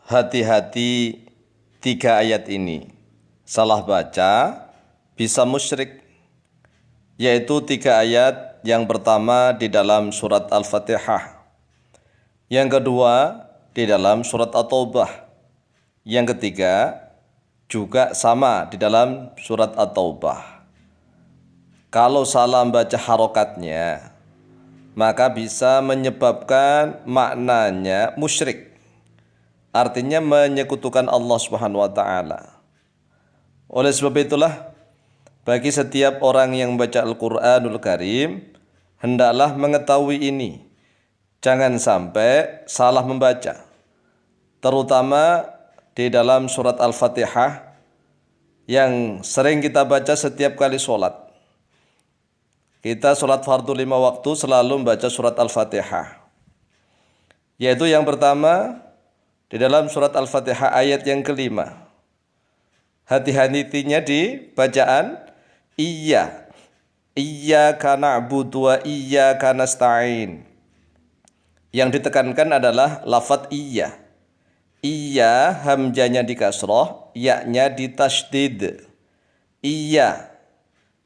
hati-hati tiga ayat ini. Salah baca bisa musyrik, yaitu tiga ayat yang pertama di dalam surat Al-Fatihah, yang kedua di dalam surat At-Taubah, yang ketiga juga sama di dalam surat At-Taubah. Kalau salah membaca harokatnya, maka bisa menyebabkan maknanya musyrik. Artinya menyekutukan Allah Subhanahu wa taala. Oleh sebab itulah bagi setiap orang yang membaca Al-Qur'anul Karim hendaklah mengetahui ini. Jangan sampai salah membaca. Terutama di dalam surat Al-Fatihah yang sering kita baca setiap kali sholat. Kita sholat fardu 5 waktu selalu membaca surat Al-Fatihah. Yaitu yang pertama di dalam surat Al-Fatihah ayat yang kelima. Hati-hatinya di bacaan Iyyaka na'budu wa iyyaka nasta'in. Yang ditekankan adalah lafadz iya. Iya hamzanya di kasroh, ya-nya di tasydid. Iya.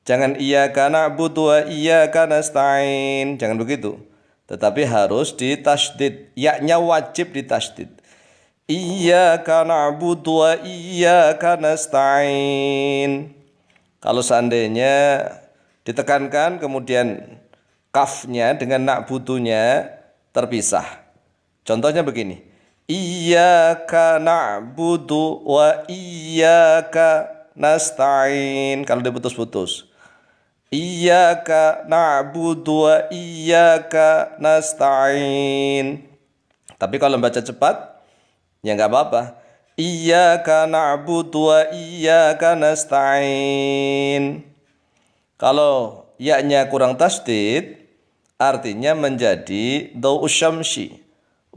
Jangan iyyaka na'budu wa iyyaka nasta'in. Jangan begitu. Tetapi harus di tasydid. Ya-nya wajib di tasydid. Iyyaka na'budu wa iyyaka nasta'in. Kalau seandainya ditekankan kemudian kafnya dengan na'budunya terpisah. Contohnya begini. Iyyaka na'budu wa iyyaka nasta'in. Kalau diputus-putus. Iyyaka na'budu wa iyyaka nasta'in. Tapi kalau baca cepat, ya nggak apa-apa. Iyyaka na'budu wa iyyaka nasta'in. Kalau ya-nya kurang tasydid, artinya menjadi dhau'us syamsi.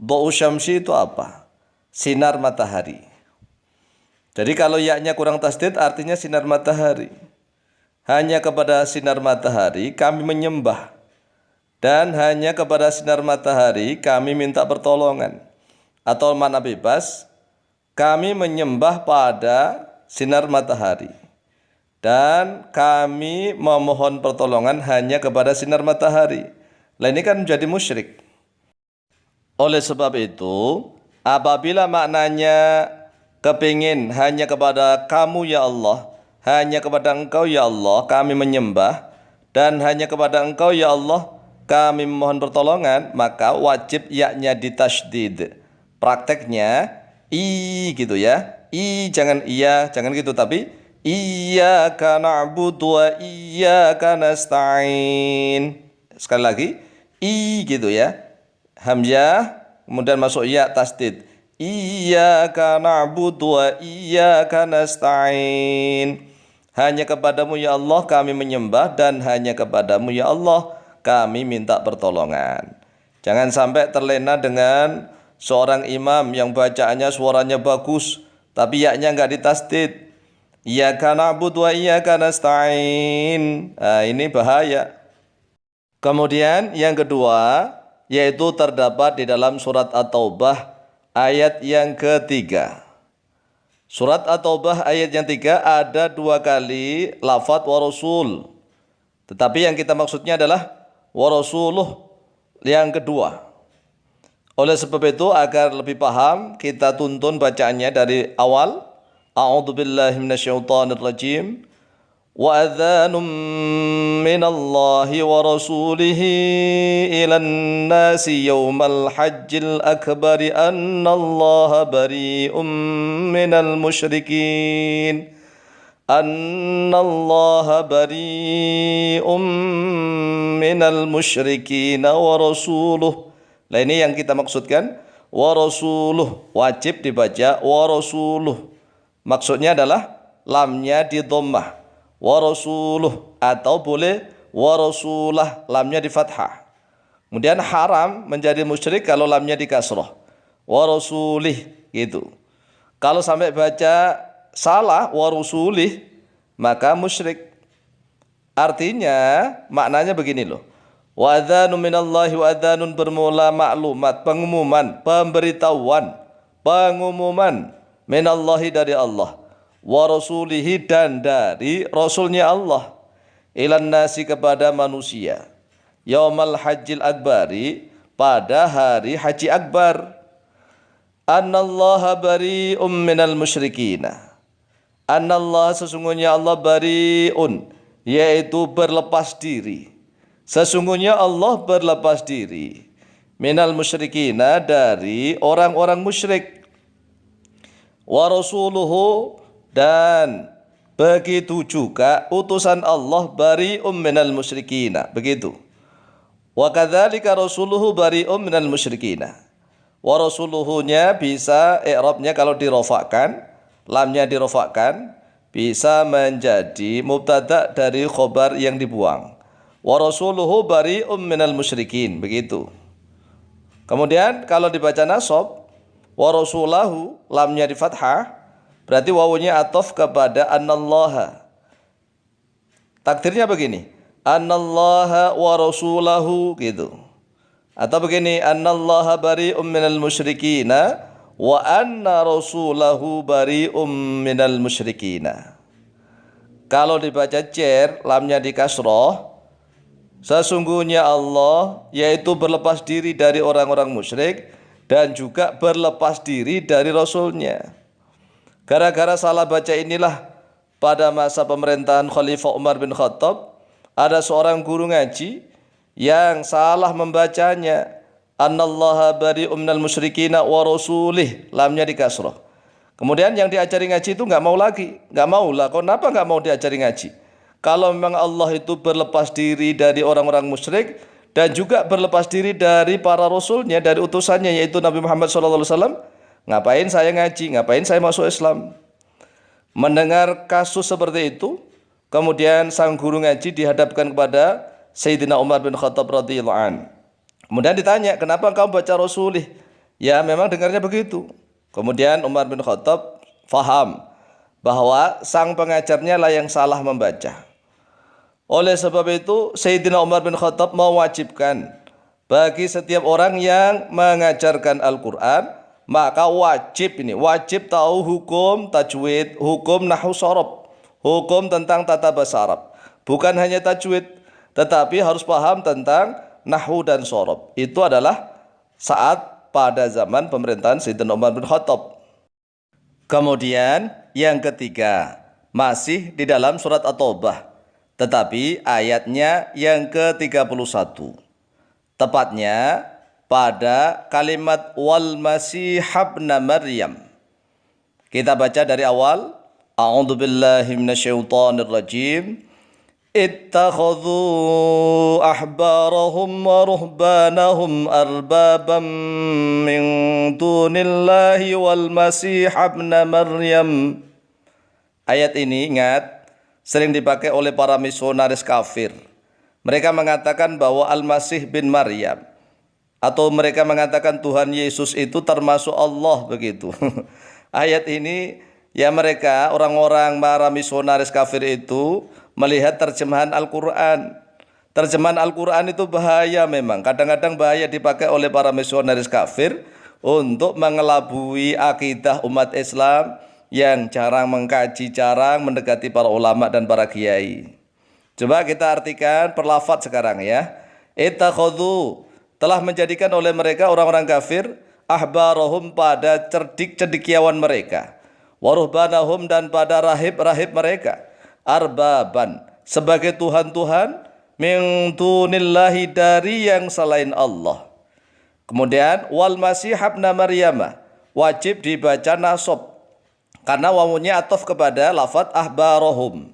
Dhau'us syamsi itu apa? Sinar matahari. Jadi kalau ya-nya kurang tasydid artinya sinar matahari. Hanya kepada sinar matahari kami menyembah. Dan hanya kepada sinar matahari kami minta pertolongan. Atau makna bebas, kami menyembah pada sinar matahari. Dan kami memohon pertolongan hanya kepada sinar matahari. Lah ini kan menjadi musyrik. Oleh sebab itu, apabila maknanya kepingin hanya kepada kamu ya Allah, hanya kepada engkau ya Allah kami menyembah, dan hanya kepada engkau ya Allah kami memohon pertolongan, maka wajib ya-nya ditasydid. Prakteknya gitu ya. Jangan iya, jangan gitu, tapi Iyyaka na'budu wa iyyaka nasta'in. Sekali lagi, gitu ya. Hamzah, kemudian masuk ya tasdid. Iyyaka na'budu wa iyyaka nasta'in. Hanya kepadamu ya Allah kami menyembah, dan hanya kepadamu ya Allah kami minta pertolongan. Jangan sampai terlena dengan seorang imam yang bacaannya suaranya bagus, tapi ya-nya nggak ditasdid. Iyyaka na'budu wa iyyaka nasta'in. Ini bahaya. Kemudian yang kedua, yaitu terdapat di dalam surat At-Taubah ayat yang ketiga. Surat At-Taubah ayat yang 3 ada 2 kali lafadz wa rasul. Tetapi yang kita maksudnya adalah wa rasuluh yang kedua. Oleh sebab itu agar lebih paham kita tuntun bacaannya dari awal. A'udzu billahi minasyaitonir rajim. Wa adzanum minallahi wa rasulihi ilan nasi yaumal hajjil akbari annallaha bari'um minal musyrikin. Annallaha bari'um minal musyrikin wa rasuluh. Nah ini yang kita maksudkan wa rasuluh, wajib dibaca wa rasuluh. Maksudnya adalah lamnya di dhammah wa rasuluh, atau boleh wa rasulah, lamnya di fathah. Kemudian haram menjadi musyrik kalau lamnya di kasrah wa rasulih gitu. Kalau sampai baca salah wa rasulih maka musyrik. Artinya maknanya begini loh. Wa adzanun minallahi, wa adzanun bermula maklumat, pengumuman, pemberitahuan, pengumuman minallahi dari Allah, wa rasulihi dan dari rasulnya Allah, ilan nasi kepada manusia, yaumal hajjil akbari pada hari haji akbar, annallaha bari'um minal musyrikina, annallah sesungguhnya Allah bari'un yaitu berlepas diri, sesungguhnya Allah berlepas diri, minal musyrikina dari orang-orang musyrik, wa rasuluhu dan begitu juga utusan Allah bari'um minal musyrikina, begitu. Wa kadzalika rasuluhu bari'um minal musyrikina. Wa rasuluhunya bisa i'rabnya kalau dirofakkan, lamnya dirofakkan, bisa menjadi mubtada dari khobar yang dibuang. Wa rasuluhu bari'um minal musyrikin, begitu. Kemudian kalau dibaca nasab, wa rasulahu, lamnya di fathah, berarti wawunya ataf kepada annallaha. Takdirnya begini, annallaha wa rasulahu, gitu. Atau begini, annallaha bari'um minal musyrikina wa anna rasulahu bari'um minal musyrikina. Kalau dibaca cer, lamnya di kasroh, sesungguhnya Allah yaitu berlepas diri dari orang-orang musyrik dan juga berlepas diri dari Rasulnya. Gara-gara salah baca inilah pada masa pemerintahan Khalifah Umar bin Khattab ada seorang guru ngaji yang salah membacanya, annallaha bari'um minal musyrikina wa rasulih, lamnya di kasroh. Kemudian yang diajari ngaji itu nggak mau lagi, nggak mau lah. Kenapa nggak mau diajari ngaji? Kalau memang Allah itu berlepas diri dari orang-orang musyrik dan juga berlepas diri dari para rasulnya, dari utusannya yaitu Nabi Muhammad SAW, ngapain saya ngaji? Ngapain saya masuk Islam? Mendengar kasus seperti itu, kemudian sang guru ngaji dihadapkan kepada Sayyidina Umar bin Khattab radhiyallahu an. Kemudian ditanya, kenapa engkau baca rasulih? Ya memang dengarnya begitu. Kemudian Umar bin Khattab faham bahwa sang pengajarnya lah yang salah membaca. Oleh sebab itu Sayyidina Umar bin Khattab mewajibkan bagi setiap orang yang mengajarkan Al-Quran, maka wajib tahu hukum tajwid, hukum nahwu shorob, hukum tentang tata bahasa Arab. Bukan hanya tajwid, tetapi harus paham tentang nahwu dan shorob. Itu adalah saat pada zaman pemerintahan Sayyidina Umar bin Khattab. Kemudian yang ketiga, masih di dalam surat At-Taubah, tetapi ayatnya yang ke-31. Tepatnya pada kalimat wal masih ibna Maryam. Kita baca dari awal. A'udzu billahi minasyaitonir rajim. Ittakhadhu ahbarahum wa ruhbanahum arbabam min dunillahi wal masih ibna Maryam. Ayat ini ingat sering dipakai oleh para misionaris kafir. Mereka mengatakan bahwa Al-Masih bin Maryam, atau mereka mengatakan Tuhan Yesus itu termasuk Allah, begitu. Ayat ini ya mereka orang-orang para misionaris kafir itu melihat terjemahan Al-Quran. Terjemahan Al-Quran itu bahaya memang. Kadang-kadang bahaya dipakai oleh para misionaris kafir untuk mengelabui akidah umat Islam yang jarang mengkaji, jarang mendekati para ulama dan para kiai. Coba kita artikan perlafaz sekarang ya. Ittakhadhu, telah menjadikan oleh mereka orang-orang kafir ahbarahum pada cerdik-cendekiawan mereka, waruhbanahum dan pada rahib-rahib mereka, arbaban sebagai tuhan-tuhan, min dunillahi dari yang selain Allah. Kemudian wal masih ibna Maryam wajib dibaca nasab karena wawunya ataf kepada lafaz ahbarahum.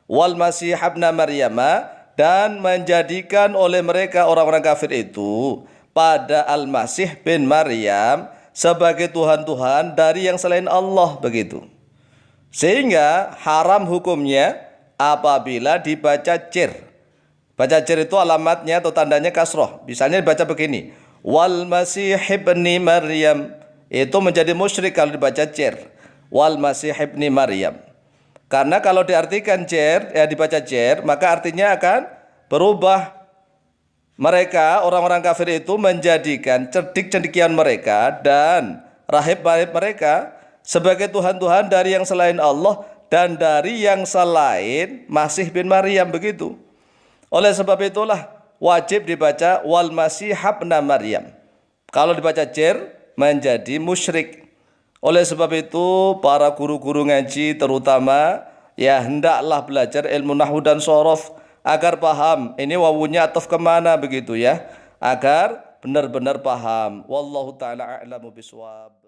Wal masih ibna Maryam, dan menjadikan oleh mereka orang-orang kafir itu pada Al-Masih bin Maryam sebagai tuhan-tuhan dari yang selain Allah, begitu. Sehingga haram hukumnya apabila dibaca cer. Baca cer itu alamatnya atau tandanya kasroh. Misalnya dibaca begini, wal masih ibni Maryam, itu menjadi musyrik kalau dibaca cer. Wal masih ibni Maryam. Karena kalau diartikan cer, ya dibaca cer, maka artinya akan berubah. Mereka orang-orang kafir itu menjadikan cerdik-cendekiawan mereka dan rahib-rahib mereka sebagai Tuhan-Tuhan dari yang selain Allah dan dari yang selain Masih bin Maryam begitu. Oleh sebab itulah wajib dibaca wal Masih ibna Maryam. Kalau dibaca jer menjadi musyrik. Oleh sebab itu para guru-guru ngaji terutama ya hendaklah belajar ilmu nahwu dan shorof agar paham ini wawunya ataf kemana begitu ya, agar benar-benar paham. Wallahu ta'ala a'lamu bishawab.